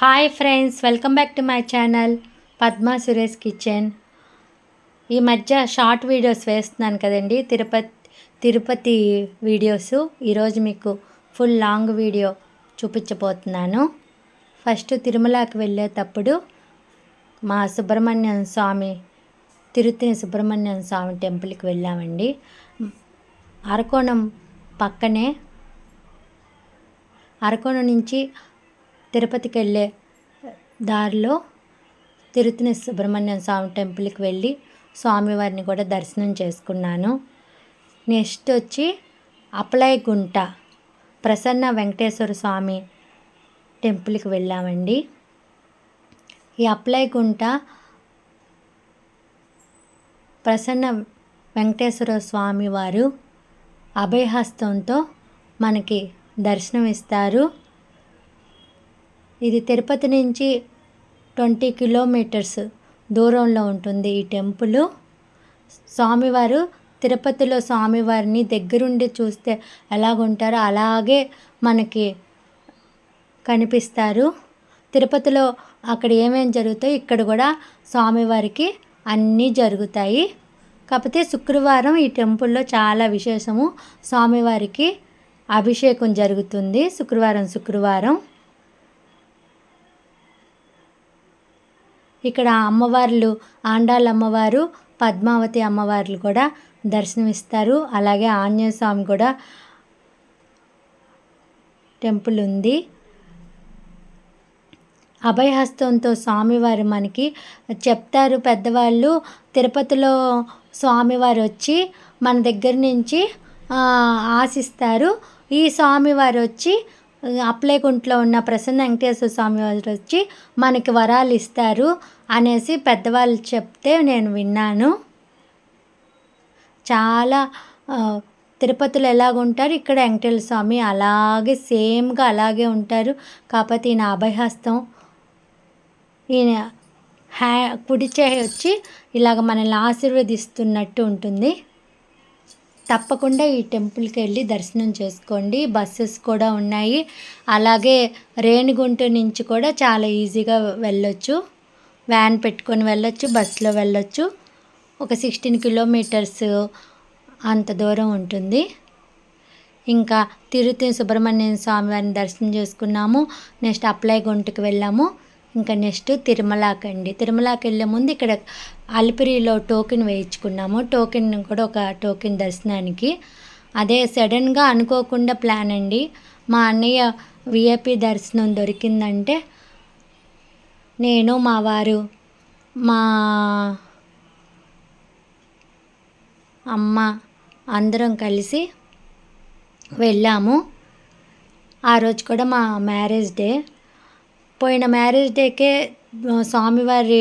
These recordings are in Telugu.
Hi friends, welcome back to my channel Padma Suresh kitchen. ఈ మధ్య షార్ట్ వీడియోస్ వేస్తున్నాను కదండి, తిరుపతి వీడియోస్. ఈరోజు మీకు ఫుల్ లాంగ్ వీడియో చూపించబోతున్నాను. ఫస్ట్ తిరుమలకి వెళ్ళేటప్పుడు మా సుబ్రహ్మణ్యం స్వామి, తిరుత్తని సుబ్రహ్మణ్యం స్వామి టెంపుల్కి వెళ్ళామండి. అరకోణం పక్కనే, అరకోణం నుంచి తిరుపతికి వెళ్ళే దారిలో తిరుత్తని సుబ్రహ్మణ్యం స్వామి టెంపుల్కి వెళ్ళి స్వామివారిని కూడా దర్శనం చేసుకున్నాను. నెక్స్ట్ వచ్చి అప్పలాయగుంట ప్రసన్న వెంకటేశ్వర స్వామి టెంపుల్కి వెళ్ళామండి. ఈ అప్పలాయగుంట ప్రసన్న వెంకటేశ్వర స్వామి వారు అభయహస్తంతో మనకి దర్శనం ఇస్తారు. ఇది తిరుపతి నుంచి 20 కిలోమీటర్స్ దూరంలో ఉంటుంది ఈ టెంపుల్. స్వామివారు తిరుపతిలో స్వామివారిని దగ్గరుండి చూస్తే ఎలాగుంటారో అలాగే మనకి కనిపిస్తారు. తిరుపతిలో అక్కడ ఏమేమి జరుగుతాయో ఇక్కడ కూడా స్వామివారికి అన్నీ జరుగుతాయి. కాకపోతే శుక్రవారం ఈ టెంపుల్లో చాలా విశేషము. స్వామివారికి అభిషేకం జరుగుతుంది శుక్రవారం. ఇక్కడ అమ్మవార్లు, ఆండాళ్ళ అమ్మవారు, పద్మావతి అమ్మవార్లు కూడా దర్శనమిస్తారు. అలాగే ఆంజనేయ స్వామి కూడా టెంపుల్ ఉంది. అభయహస్తంతో స్వామివారు మనకి చెప్తారు పెద్దవాళ్ళు. తిరుపతిలో స్వామివారు వచ్చి మన దగ్గర నుంచి ఆశిస్తారు. ఈ స్వామివారు వచ్చి అప్పలాయగుంటలో ఉన్న ప్రసన్న వెంకటేశ్వర స్వామి వారు వచ్చి మనకి వరాలు ఇస్తారు అనేసి పెద్దవాళ్ళు చెప్తే నేను విన్నాను. చాలా తిరుపతిలో ఎలాగుంటారు ఇక్కడ వెంకటేశ్వర స్వామి అలాగే సేమ్గా అలాగే ఉంటారు. కాకపోతే ఈయన అభయహస్తం, ఈయన కుడి చేయి వచ్చి ఇలాగ మనల్ని ఆశీర్వదిస్తున్నట్టు ఉంటుంది. తప్పకుండా ఈ టెంపుల్కి వెళ్ళి దర్శనం చేసుకోండి. బస్సెస్ కూడా ఉన్నాయి. అలాగే రేణిగుంట నుంచి కూడా చాలా ఈజీగా వెళ్ళొచ్చు. వ్యాన్ పెట్టుకొని వెళ్ళొచ్చు, బస్సులో వెళ్ళొచ్చు. ఒక 16 కిలోమీటర్స్ అంత దూరం ఉంటుంది. ఇంకా తిరుత్తని సుబ్రహ్మణ్యం స్వామి వారిని దర్శనం చేసుకున్నాము. నెక్స్ట్ అప్పలాయగుంటకి వెళ్ళాము. ఇంకా నెక్స్ట్ తిరుమలకి వెళ్ళే ముందు ఇక్కడ అలిపిరిలో టోకెన్ వేయించుకున్నాము. టోకెన్ కూడా ఒక టోకెన్ దర్శనానికి. అదే సడన్గా అనుకోకుండా ప్లాన్ అండి. మా అన్నయ్య విఐపి దర్శనం దొరికిందంటే నేను, మా వారు, మా అమ్మ అందరం కలిసి వెళ్ళాము. ఆ రోజు కూడా మా మ్యారేజ్ డే. పోయిన మ్యారేజ్ డేకే స్వామివారి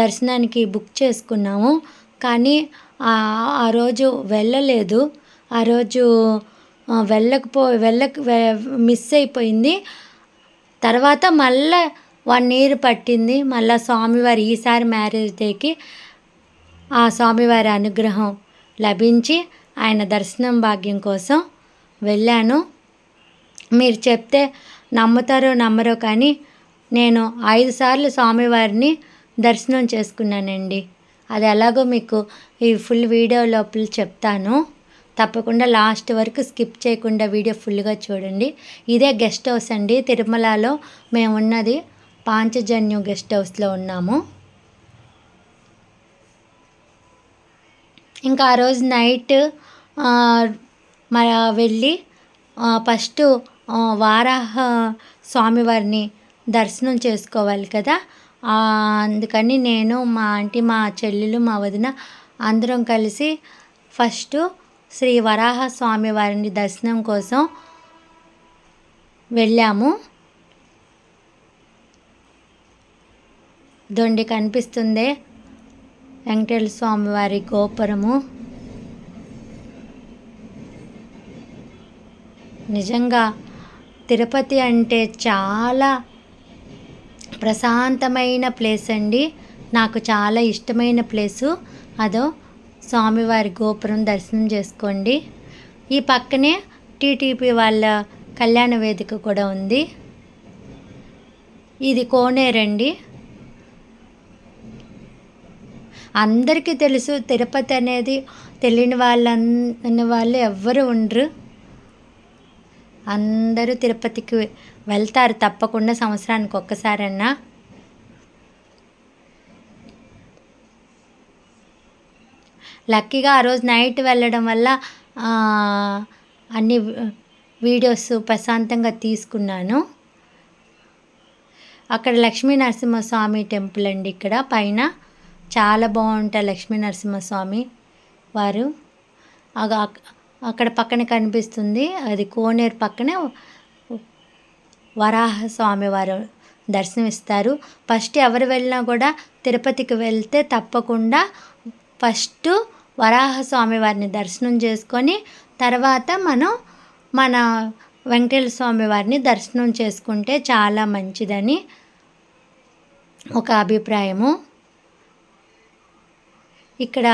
దర్శనానికి బుక్ చేసుకున్నాము. కానీ ఆ రోజు వెళ్ళలేదు. ఆ రోజు మిస్ అయిపోయింది. తర్వాత మళ్ళీ 1 year పట్టింది. మళ్ళీ స్వామివారి ఈసారి మ్యారేజ్ డేకి ఆ స్వామివారి అనుగ్రహం లభించి ఆయన దర్శనం భాగ్యం కోసం వెళ్ళాను. మీరు చెప్తే నమ్ముతారో నమ్మరో కానీ నేను 5 సార్లు స్వామివారిని దర్శనం చేసుకున్నానండి. అది ఎలాగో మీకు ఈ ఫుల్ వీడియో లోపల చెప్తాను. తప్పకుండా లాస్ట్ వరకు స్కిప్ చేయకుండా వీడియో ఫుల్గా చూడండి. ఇదే గెస్ట్ హౌస్ అండి. తిరుమలలో మేము ఉన్నది పాంచజన్యం గెస్ట్ హౌస్లో ఉన్నాము. ఇంకా ఆ రోజు నైట్ వెళ్ళి ఫస్ట్ వారాహ స్వామివారిని దర్శనం చేసుకోవాలి కదా. అందుకని నేను, మా ఆంటీ, మా చెల్లెలు, మా వదిన అందరం కలిసి ఫస్ట్ శ్రీ వరాహ స్వామివారిని దర్శనం కోసం వెళ్ళాము. దొండి కనిపిస్తుంది వెంకటేశ్వర స్వామివారి గోపురము. నిజంగా తిరుపతి అంటే చాలా ప్రశాంతమైన ప్లేస్ అండి. నాకు చాలా ఇష్టమైన ప్లేసు. అదో స్వామివారి గోపురం దర్శనం చేసుకోండి. ఈ పక్కనే టీటీపీ వాళ్ళ కళ్యాణ వేదిక కూడా ఉంది. ఇది కోనేరండి. అందరికీ తెలుసు తిరుపతి అనేది తెలియని వాళ్ళు ఎవ్వరు ఉండరు. అందరూ తిరుపతికి వెళ్తారు తప్పకుండా సంవత్సరానికి ఒక్కసారన్నా. లక్కీగా ఆ రోజు నైట్ వెళ్ళడం వల్ల అన్ని వీడియోస్ ప్రశాంతంగా తీసుకున్నాను. అక్కడ లక్ష్మీ నరసింహస్వామి టెంపుల్ అండి. ఇక్కడ పైన చాలా బాగుంటాయి లక్ష్మీ నరసింహస్వామి వారు. అక్కడ పక్కన కనిపిస్తుంది అది కోనేరు పక్కనే వరాహస్వామి వారు దర్శనమిస్తారు. ఫస్ట్ ఎవరు వెళ్ళినా కూడా తిరుపతికి వెళ్తే తప్పకుండా ఫస్ట్ వరాహస్వామి వారిని దర్శనం చేసుకొని తర్వాత మన వెంకటేశ్వర స్వామి వారిని దర్శనం చేసుకుంటే చాలా మంచిదని ఒక అభిప్రాయము. ఇక్కడ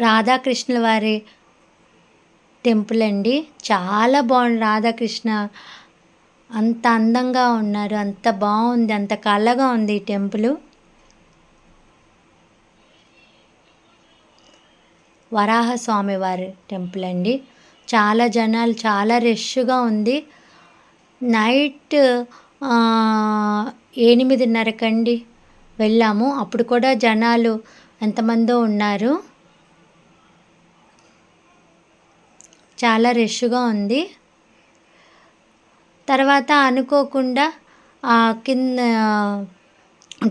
రాధాకృష్ణుల వారి టెంపుల్ అండి. చాలా బాగుంది. రాధాకృష్ణ అంత అందంగా ఉన్నారు, అంత బాగుంది, అంత కళగా ఉంది ఈ టెంపుల్. వరాహస్వామి వారి టెంపుల్ అండి. చాలా జనాలు, చాలా రష్గా ఉంది. నైట్ 8:30 వెళ్ళాము. అప్పుడు కూడా జనాలు ఎంతమందో ఉన్నారు. చాలా రష్గా ఉంది. తర్వాత అనుకోకుండా కింద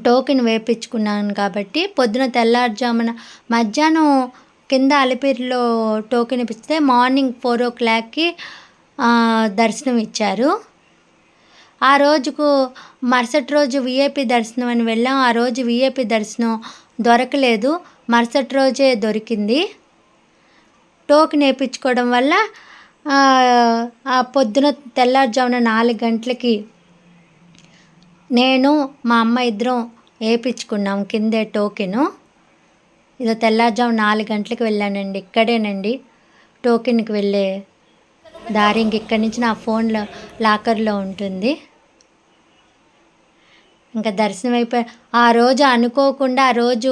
టోకెన్ వేయించుకున్నాను కాబట్టి పొద్దున తెల్లారుజామున మధ్యాహ్నం కింద అలిపిరిలో టోకెన్ ఇప్పిస్తే మార్నింగ్ 4:00కి దర్శనం ఇచ్చారు. ఆ రోజుకు మరుసటి రోజు విఐపి దర్శనం అని వెళ్ళాం. ఆ రోజు విఐపి దర్శనం దొరకలేదు, మరుసటి రోజే దొరికింది. టోకెన్ వేయించుకోవడం వల్ల ఆ పొద్దున తెల్లారుజామున 4 గంటలకి నేను మా అమ్మ ఇద్దరం వేయించుకున్నాం కిందే టోకెను. ఇదో తెల్లారుజాము 4 గంటలకు వెళ్ళానండి. ఇక్కడేనండి టోకెన్కి వెళ్ళే దారి. ఇక్కడి నుంచి నా ఫోన్లో లాకర్లో ఉంటుంది. ఇంకా దర్శనం అయిపోయి ఆ రోజు అనుకోకుండా, ఆ రోజు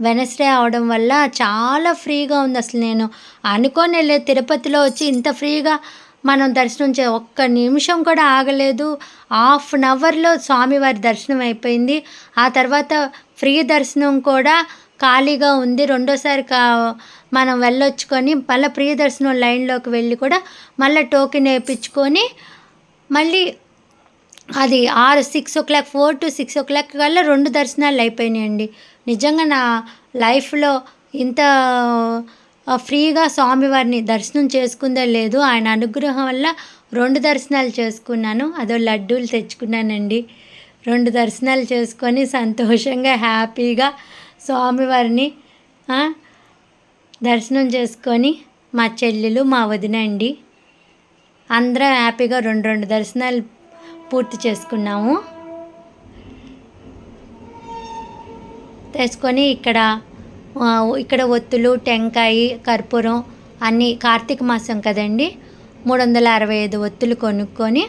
వెనస్డే అవడం వల్ల చాలా ఫ్రీగా ఉంది. అసలు నేను అనుకోని వెళ్ళేది తిరుపతిలో వచ్చి ఇంత ఫ్రీగా మనం దర్శనం ఒక్క నిమిషం కూడా ఆగలేదు. 1/2 అవర్లో స్వామివారి దర్శనం అయిపోయింది. ఆ తర్వాత ఫ్రీ దర్శనం కూడా ఖాళీగా ఉంది. రెండోసారి మనం వెళ్ళొచ్చుకొని మళ్ళీ ఫ్రీ దర్శనం లైన్లోకి వెళ్ళి కూడా మళ్ళీ టోకెన్ వేయించుకొని మళ్ళీ అది 4 to 6 కల్లా 2 దర్శనాలు అయిపోయినాయండి. నిజంగా నా లైఫ్లో ఇంత ఫ్రీగా స్వామివారిని దర్శనం చేసుకుందే లేదు. ఆయన అనుగ్రహం వల్ల 2 దర్శనాలు చేసుకున్నాను. అదో లడ్డూలు తెచ్చుకున్నానండి. 2 దర్శనాలు చేసుకొని సంతోషంగా హ్యాపీగా స్వామివారిని దర్శనం చేసుకొని మా చెల్లెలు మా వదిన అండి అందరం హ్యాపీగా 2 దర్శనాలు పూర్తి చేసుకున్నాము. తెచ్చుకొని ఇక్కడ ఒత్తులు, టెంకాయ, కర్పూరం అన్నీ కార్తీక మాసం కదండి 365 ఒత్తులు కొనుక్కొని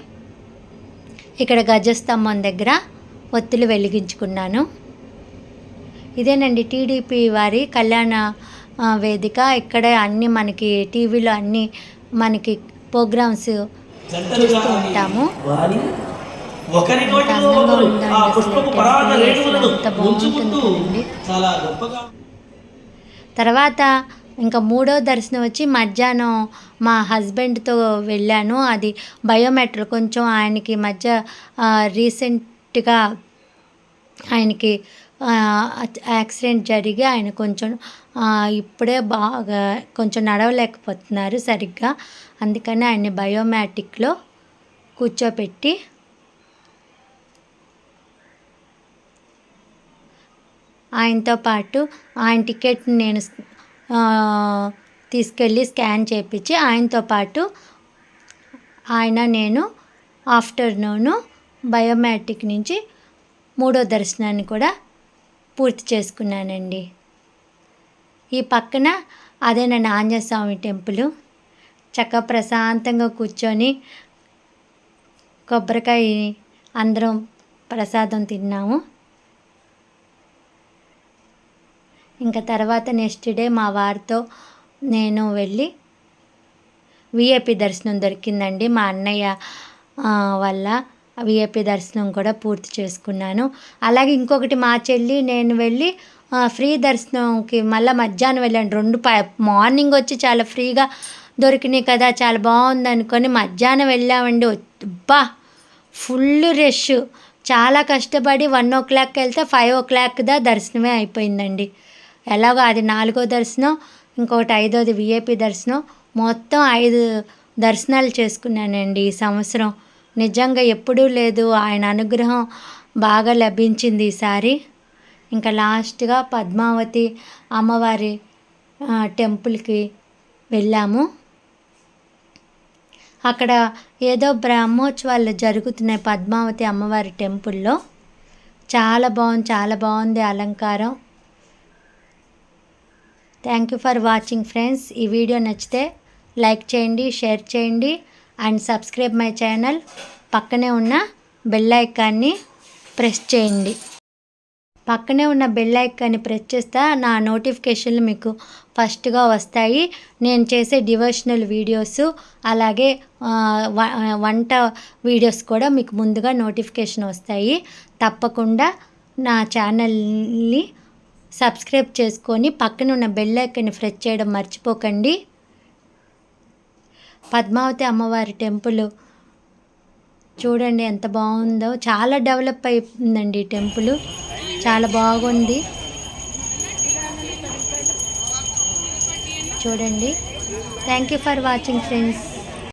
ఇక్కడ గజస్తంభం దగ్గర ఒత్తులు వెలిగించుకున్నాను. ఇదేనండి టీడీపీ వారి కళ్యాణ వేదిక. ఇక్కడే అన్నీ మనకి టీవీలో అన్నీ మనకి ప్రోగ్రామ్స్ చూస్తూ ఉంటాము. తర్వాత ఇంకా 3వ దర్శనం వచ్చి మధ్యాహ్నం మా హస్బెండ్తో వెళ్ళాను. అది బయోమెట్రిక్ కొంచెం ఆయనకి మధ్య రీసెంట్గా ఆయనకి యాక్సిడెంట్ జరిగి ఆయన కొంచెం ఇప్పుడే బాగా కొంచెం నడవలేకపోతున్నారు సరిగ్గా. అందుకని ఆయన్ని బయోమెట్రిక్లో కూర్చోపెట్టి ఆయనతో పాటు ఆయన టికెట్ని నేను తీసుకెళ్ళి స్కాన్ చేయించి ఆయనతో పాటు నేను ఆఫ్టర్నూను బయోమెట్రిక్ నుంచి 3వ దర్శనాన్ని కూడా పూర్తి చేసుకున్నానండి. ఈ పక్కన అదేనండి ఆంజనేయ స్వామి టెంపుల్. చక్కగా ప్రశాంతంగా కూర్చొని కొబ్బరికాయ అందరం ప్రసాదం తిన్నాము. ఇంకా తర్వాత నెక్స్ట్ డే మా వారితో నేను వెళ్ళి విఐపి దర్శనం దొరికిందండి. మా అన్నయ్య వల్ల విఐపి దర్శనం కూడా పూర్తి చేసుకున్నాను. అలాగే ఇంకొకటి మా చెల్లి నేను వెళ్ళి ఫ్రీ దర్శనంకి మళ్ళీ మధ్యాహ్నం వెళ్ళాను. మార్నింగ్ వచ్చి చాలా ఫ్రీగా దొరికినాయి కదా, చాలా బాగుంది అనుకొని మధ్యాహ్నం వెళ్ళామండి. అబ్బా ఫుల్ రష్. చాలా కష్టపడి 1:00 వెళ్తే 5:00 దర్శనమే అయిపోయిందండి. ఎలాగో అది 4వ దర్శనం, ఇంకొకటి 5వది విఐపి దర్శనం. మొత్తం 5 దర్శనాలు చేసుకున్నానండి ఈ సంవత్సరం. నిజంగా ఎప్పుడూ లేదు, ఆయన అనుగ్రహం బాగా లభించింది ఈసారి. ఇంకా లాస్ట్గా పద్మావతి అమ్మవారి టెంపుల్కి వెళ్ళాము. అక్కడ ఏదో బ్రహ్మోత్సవాలు జరుగుతున్నాయి పద్మావతి అమ్మవారి టెంపుల్లో. చాలా బాగుంది అలంకారం. Thank you for watching friends. ఈ వీడియో నచ్చితే లైక్ చేయండి, షేర్ చేయండి అండ్ సబ్స్క్రైబ్ మై ఛానల్. పక్కనే ఉన్న బెల్ ఐకాన్ని ప్రెస్ చేయండి. పక్కనే ఉన్న బెల్ ఐకాన్ని ప్రెస్ చేస్తే నా నోటిఫికేషన్లు మీకు ఫస్ట్గా వస్తాయి. నేను చేసే డివోషనల్ వీడియోస్ అలాగే వంట వీడియోస్ కూడా మీకు ముందుగా నోటిఫికేషన్ వస్తాయి. తప్పకుండా నా ఛానల్ని సబ్స్క్రైబ్ చేసుకొని పక్కన ఉన్న బెల్ ఐకాన్ని ప్రెస్ చేయడం మర్చిపోకండి. పద్మావతి అమ్మవారి టెంపుల్ చూడండి ఎంత బాగుందో. చాలా డెవలప్ అయిపోయిందండి ఈ టెంపుల్, చాలా బాగుంది చూడండి. Thank you for watching friends.